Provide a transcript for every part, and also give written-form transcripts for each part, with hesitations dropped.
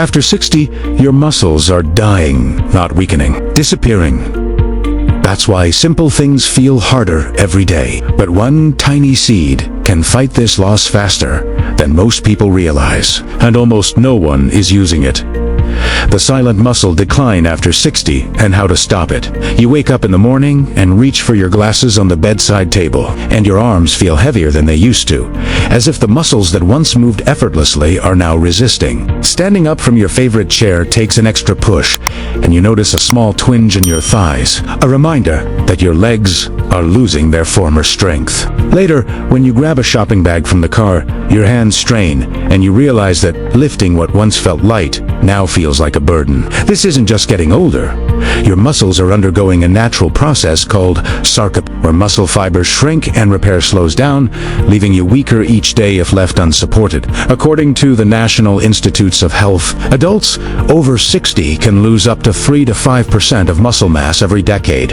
After 60, your muscles are dying, not weakening, disappearing. That's why simple things feel harder every day. But one tiny seed can fight this loss faster than most people realize, and almost no one is using it. The silent muscle decline after 60 and how to stop it. You wake up in the morning and reach for your glasses on the bedside table, and your arms feel heavier than they used to, as if the muscles that once moved effortlessly are now resisting. Standing up from your favorite chair takes an extra push, and you notice a small twinge in your thighs, a reminder that your legs are losing their former strength. Later, when you grab a shopping bag from the car, your hands strain, and you realize that lifting what once felt light now feels like a burden. This isn't just getting older. Your muscles are undergoing a natural process called sarcopenia, where muscle fibers shrink and repair slows down, leaving you weaker each day if left unsupported. According to the National Institutes of Health, adults over 60 can lose up to 3 to 5% of muscle mass every decade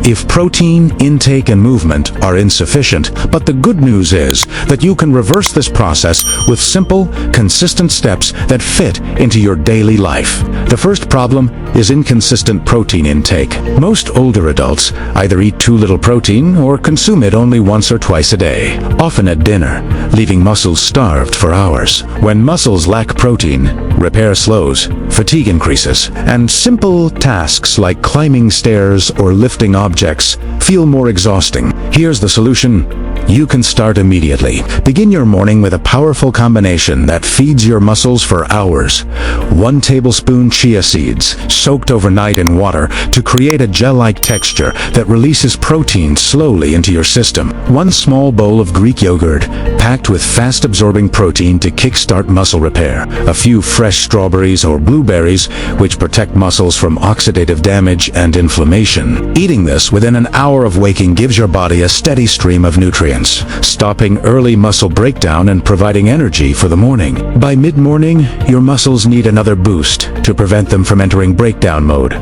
if protein intake and movement are insufficient. But the good news is that you can reverse this process with simple, consistent steps that fit into your daily life. The first problem is inconsistent protein intake. Most older adults either eat too little protein or consume it only once or twice a day, often at dinner, leaving muscles starved for hours. When muscles lack protein, repair slows, fatigue increases, and simple tasks like climbing stairs or lifting objects feel more exhausting. Here's the solution. You can start immediately. Begin your morning with a powerful combination that feeds your muscles for hours. 1 tablespoon chia seeds, soaked overnight in water to create a gel-like texture that releases protein slowly into your system. 1 small bowl of Greek yogurt, packed with fast-absorbing protein to kickstart muscle repair. A few fresh strawberries or blueberries, which protect muscles from oxidative damage and inflammation. Eating this within an hour of waking gives your body a steady stream of nutrients, stopping early muscle breakdown and providing energy for the morning. By mid-morning, your muscles need another boost to prevent them from entering breakdown mode.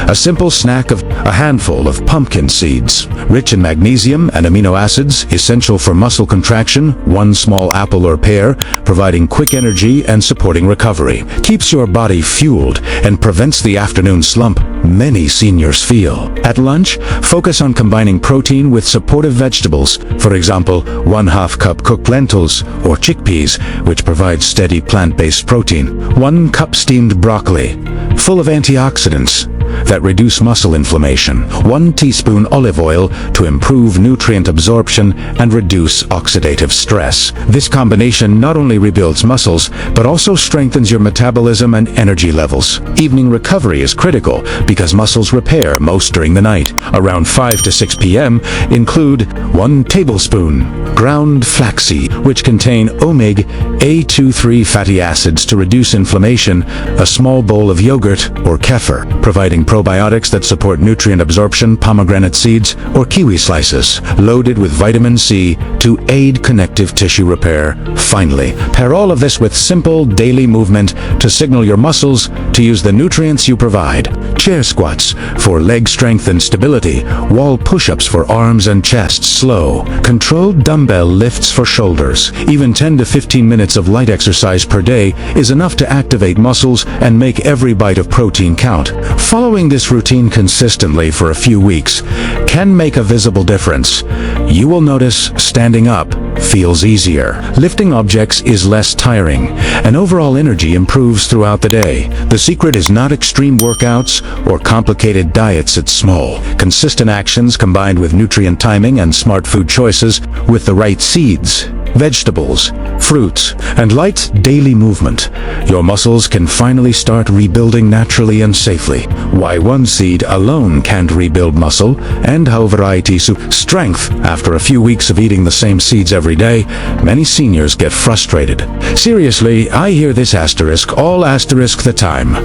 A simple snack of a handful of pumpkin seeds, rich in magnesium and amino acids, essential for muscle contraction, 1 small apple or pear, providing quick energy and supporting recovery, keeps your body fueled and prevents the afternoon slump many seniors feel. At lunch, focus on combining protein with supportive vegetables, for example, 1/2 cup cooked lentils or chickpeas, which provide steady plant-based protein, 1 cup steamed broccoli, full of antioxidants that reduce muscle inflammation, 1 teaspoon olive oil to improve nutrient absorption and reduce oxidative stress. This combination not only rebuilds muscles, but also strengthens your metabolism and energy levels. Evening recovery is critical because muscles repair most during the night. Around 5 to 6 p.m., include 1 tablespoon ground flaxseed, which contain omega-A23 fatty acids to reduce inflammation, a small bowl of yogurt or kefir, providing probiotics that support nutrient absorption, pomegranate seeds, or kiwi slices, loaded with vitamin C to aid connective tissue repair. Finally, pair all of this with simple daily movement to signal your muscles to use the nutrients you provide. Chair squats for leg strength and stability, wall push-ups for arms and chest, slow, controlled dumbbell lifts for shoulders. Even 10 to 15 minutes of light exercise per day is enough to activate muscles and make every bite of protein count. Following this routine consistently for a few weeks can make a visible difference. You will notice standing up feels easier, lifting objects is less tiring, and overall energy improves throughout the day. The secret is not extreme workouts or complicated diets. It's small, consistent actions combined with nutrient timing and smart food choices with the right seeds, vegetables, fruits, and light daily movement. Your muscles can finally start rebuilding naturally and safely. Why 1 seed alone can't rebuild muscle, and how variety strength. After a few weeks of eating the same seeds every day, many seniors get frustrated. Seriously, I hear this asterisk all asterisk the time.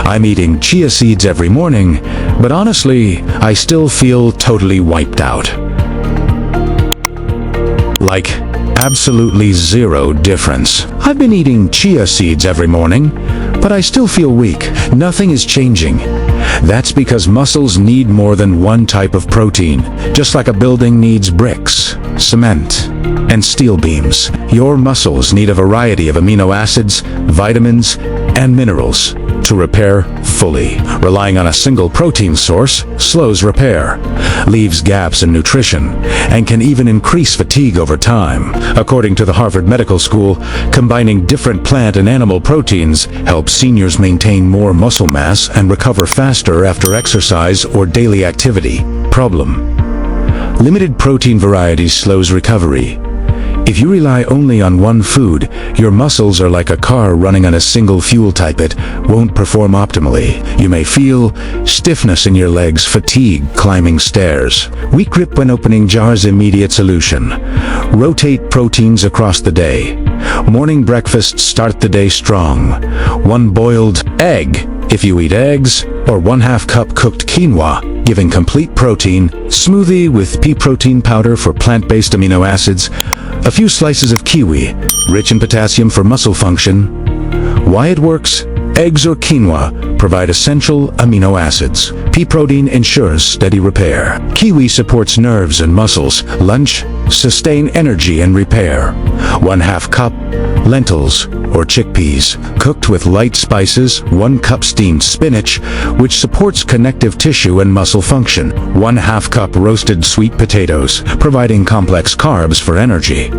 I'm eating chia seeds every morning, but honestly, I still feel totally wiped out. Like, absolutely zero difference. I've been eating chia seeds every morning, but I still feel weak. Nothing is changing. That's because muscles need more than 1 type of protein, just like a building needs bricks, cement, and steel beams. Your muscles need a variety of amino acids, vitamins, and minerals to repair fully. Relying on a single protein source slows repair, leaves gaps in nutrition, and can even increase fatigue over time. According to the Harvard Medical School, combining different plant and animal proteins helps seniors maintain more muscle mass and recover faster after exercise or daily activity. Problem: limited protein variety slows recovery. If you rely only on one food, your muscles are like a car running on a single fuel type. It won't perform optimally. You may feel stiffness in your legs, fatigue climbing stairs, weak grip when opening jars. Immediate solution: rotate proteins across the day. Morning breakfast: start the day strong. 1 boiled egg, if you eat eggs, or 1/2 cup cooked quinoa, giving complete protein. Smoothie with pea protein powder for plant-based amino acids. A few slices of kiwi, rich in potassium for muscle function. Why it works? Eggs or quinoa provide essential amino acids. Pea protein ensures steady repair. Kiwi supports nerves and muscles. Lunch: sustain energy and repair. 1/2 cup lentils or chickpeas, cooked with light spices. 1 cup steamed spinach, which supports connective tissue and muscle function. 1/2 cup roasted sweet potatoes, providing complex carbs for energy.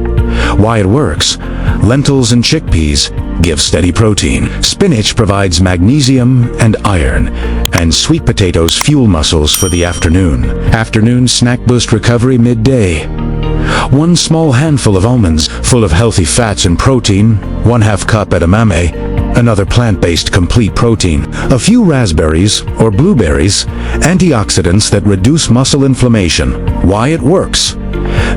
Why it works? Lentils and chickpeas give steady protein. Spinach provides magnesium and iron, and sweet potatoes fuel muscles for the afternoon. Afternoon snack: boost recovery midday. 1 small handful of almonds, full of healthy fats and protein. 1/2 cup edamame, another plant-based complete protein. A few raspberries or blueberries, antioxidants that reduce muscle inflammation. Why it works?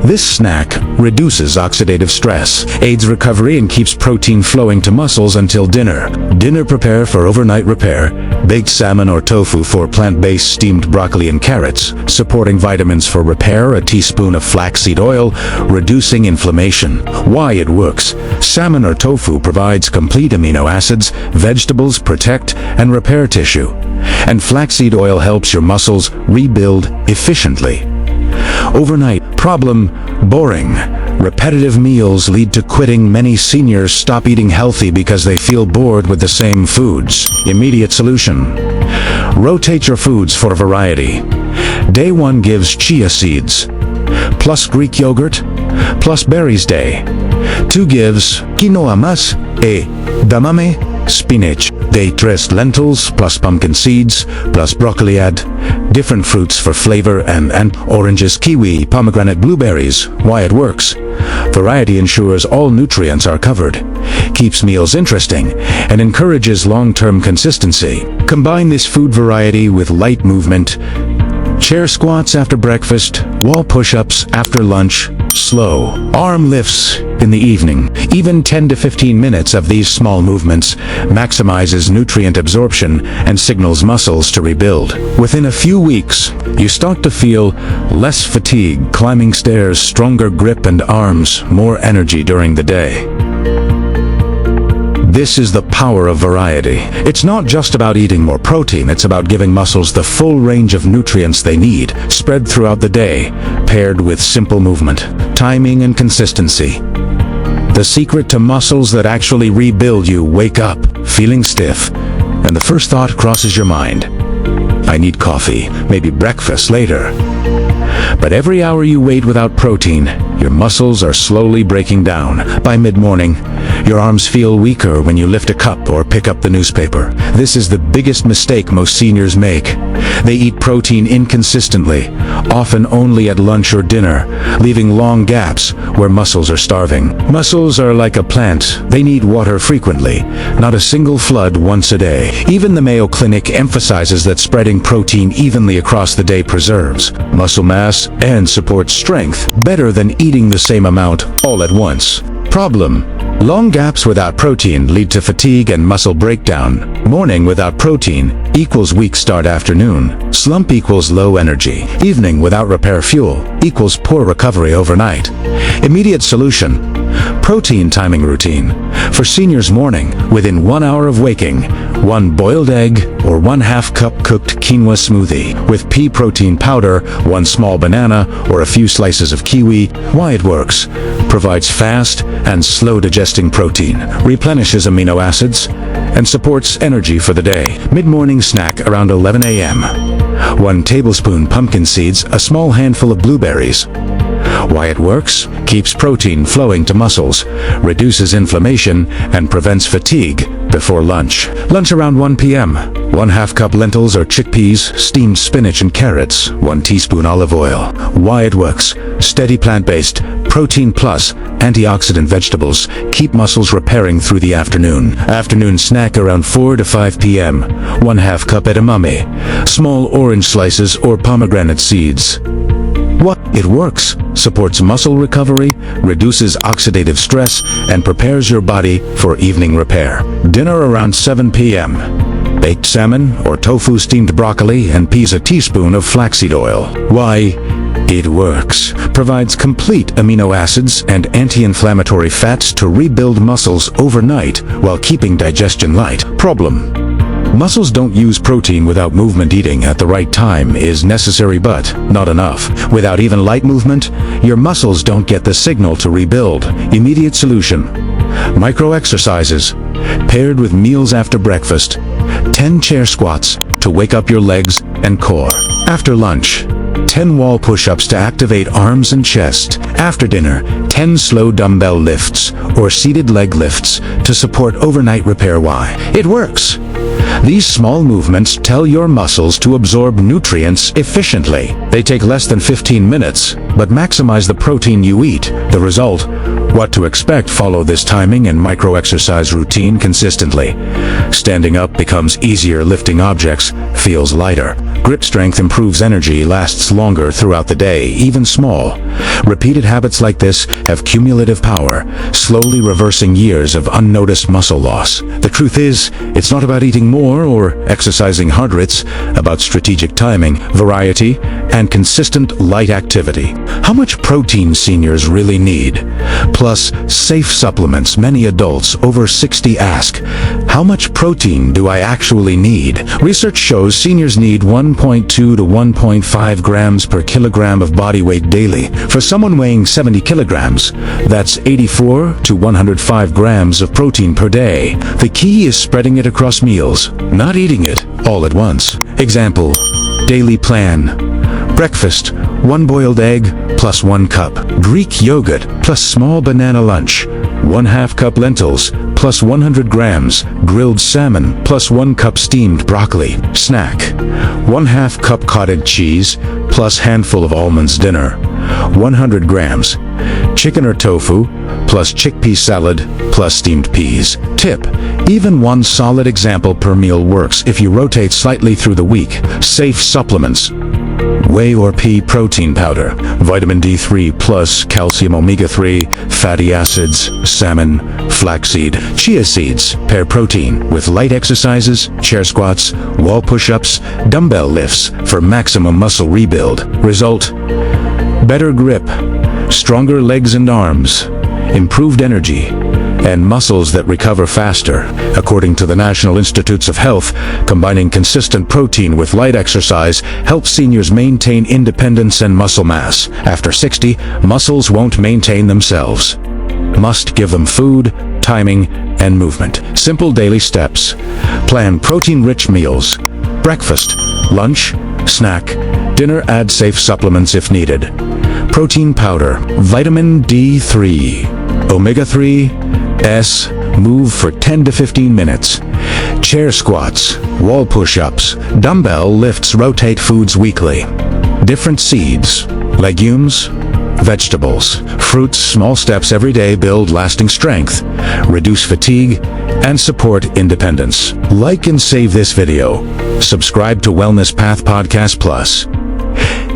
This snack reduces oxidative stress, aids recovery, and keeps protein flowing to muscles until dinner. Dinner: prepare for overnight repair. Baked salmon or tofu for plant-based: steamed broccoli and carrots, supporting vitamins for repair. A teaspoon of flaxseed oil, reducing inflammation. Why it works? Salmon or tofu provides complete amino acids. Vegetables protect and repair tissue, and flaxseed oil helps your muscles rebuild efficiently. Overnight. Problem: boring. Repetitive meals lead to quitting. Many seniors stop eating healthy because they feel bored with the same foods. Immediate solution: rotate your foods for variety. Day 1 gives chia seeds plus Greek yogurt plus berries. Day 2 gives quinoa más edamame spinach. Day 3 lentils plus pumpkin seeds plus broccoli. Add different fruits for flavor and oranges, kiwi, pomegranate, blueberries. Why it works? Variety ensures all nutrients are covered, keeps meals interesting, and encourages long-term consistency. Combine this food variety with light movement: chair squats after breakfast, wall push-ups after lunch, slow arm lifts in the evening. Even 10 to 15 minutes of these small movements maximizes nutrient absorption and signals muscles to rebuild. Within a few weeks, you start to feel less fatigue, climbing stairs, stronger grip and arms, more energy during the day. This is the power of variety. It's not just about eating more protein, it's about giving muscles the full range of nutrients they need, spread throughout the day, paired with simple movement, timing, and consistency. The secret to muscles that actually rebuild: you wake up feeling stiff, and the first thought crosses your mind: I need coffee, maybe breakfast later. But every hour you wait without protein, your muscles are slowly breaking down. By mid-morning, your arms feel weaker when you lift a cup or pick up the newspaper. This is the biggest mistake most seniors make. They eat protein inconsistently, often only at lunch or dinner, leaving long gaps where muscles are starving. Muscles are like a plant. They need water frequently, not a single flood once a day. Even the Mayo Clinic emphasizes that spreading protein evenly across the day preserves muscle mass and supports strength better than eating the same amount all at once. Problem: long gaps without protein lead to fatigue and muscle breakdown. Morning without protein equals weak start. Afternoon slump equals low energy. Evening without repair fuel equals poor recovery overnight. Immediate solution: protein timing routine. For seniors: morning, within 1 hour of waking, 1 boiled egg or 1/2 cup cooked quinoa smoothie with pea protein powder, 1 small banana, or a few slices of kiwi. Why it works? Provides fast and slow digesting protein, replenishes amino acids, and supports energy for the day. Mid-morning snack around 11 a.m. 1 tablespoon pumpkin seeds, a small handful of blueberries. Why it works? Keeps protein flowing to muscles, reduces inflammation, and prevents fatigue before lunch. Lunch around 1 p.m. 1/2 cup lentils or chickpeas, steamed spinach and carrots, 1 teaspoon olive oil. Why it works? Steady plant-based, protein plus, antioxidant vegetables keep muscles repairing through the afternoon. Afternoon snack around 4 to 5 p.m. 1/2 cup edamame, small orange slices or pomegranate seeds. What? It works. Supports muscle recovery, reduces oxidative stress, and prepares your body for evening repair. Dinner around 7 p.m. Baked salmon or tofu, steamed broccoli, and peas, a teaspoon of flaxseed oil. Why? It works. Provides complete amino acids and anti-inflammatory fats to rebuild muscles overnight while keeping digestion light. Problem: muscles don't use protein without movement. Eating at the right time is necessary but not enough. Without even light movement, your muscles don't get the signal to rebuild. Immediate solution: micro-exercises paired with meals after breakfast. 10 chair squats to wake up your legs and core. After lunch, 10 wall push-ups to activate arms and chest. After dinner, 10 slow dumbbell lifts or seated leg lifts to support overnight repair. Why? It works. These small movements tell your muscles to absorb nutrients efficiently. They take less than 15 minutes, but maximize the protein you eat. The result? What to expect? Follow this timing and micro-exercise routine consistently. Standing up becomes easier, lifting objects feels lighter. Grip strength improves, energy lasts longer throughout the day, even small. Repeated habits like this have cumulative power, slowly reversing years of unnoticed muscle loss. The truth is, it's not about eating more or exercising harder, it's about strategic timing, variety, and consistent light activity. How much protein seniors really need? Plus, safe supplements. Many adults over 60 ask, how much protein do I actually need? Research shows seniors need 1.2 to 1.5 grams per kilogram of body weight daily. For someone weighing 70 kilograms, that's 84 to 105 grams of protein per day. The key is spreading it across meals, not eating it all at once. Example: daily plan. Breakfast, 1 boiled egg plus 1 cup. Greek yogurt plus small banana lunch. 1/2 cup lentils plus 100 grams. Grilled salmon plus 1 cup steamed broccoli. Snack: 1/2 cup cottage cheese plus handful of almonds. Dinner: 100 grams. Chicken or tofu plus chickpea salad plus steamed peas. Tip: even 1 solid example per meal works if you rotate slightly through the week. Safe supplements: whey or pea protein powder, vitamin D3 plus, calcium, omega-3, fatty acids, salmon, flaxseed, chia seeds. Pair protein with light exercises, chair squats, wall push-ups, dumbbell lifts for maximum muscle rebuild. Result: better grip, stronger legs and arms, improved energy, and muscles that recover faster. According to the National Institutes of Health, combining consistent protein with light exercise helps seniors maintain independence and muscle mass. After 60, muscles won't maintain themselves. Must give them food, timing, and movement. Simple daily steps. Plan protein-rich meals. Breakfast, lunch, snack, dinner. Add safe supplements if needed. Protein powder, vitamin D3, omega-3, move for 10 to 15 minutes. Chair squats, wall push-ups, dumbbell lifts. Rotate foods weekly. Different seeds, legumes, vegetables, fruits. Small steps every day build lasting strength, reduce fatigue, and support independence. Like and save this video. Subscribe to Wellness Path Podcast Plus.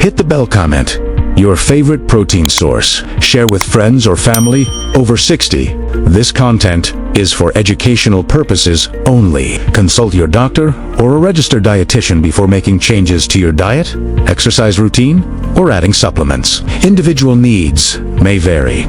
Hit the bell. Comment your favorite protein source. Share with friends or family over 60. This content is for educational purposes only. Consult your doctor or a registered dietitian before making changes to your diet, exercise routine, or adding supplements. Individual needs may vary.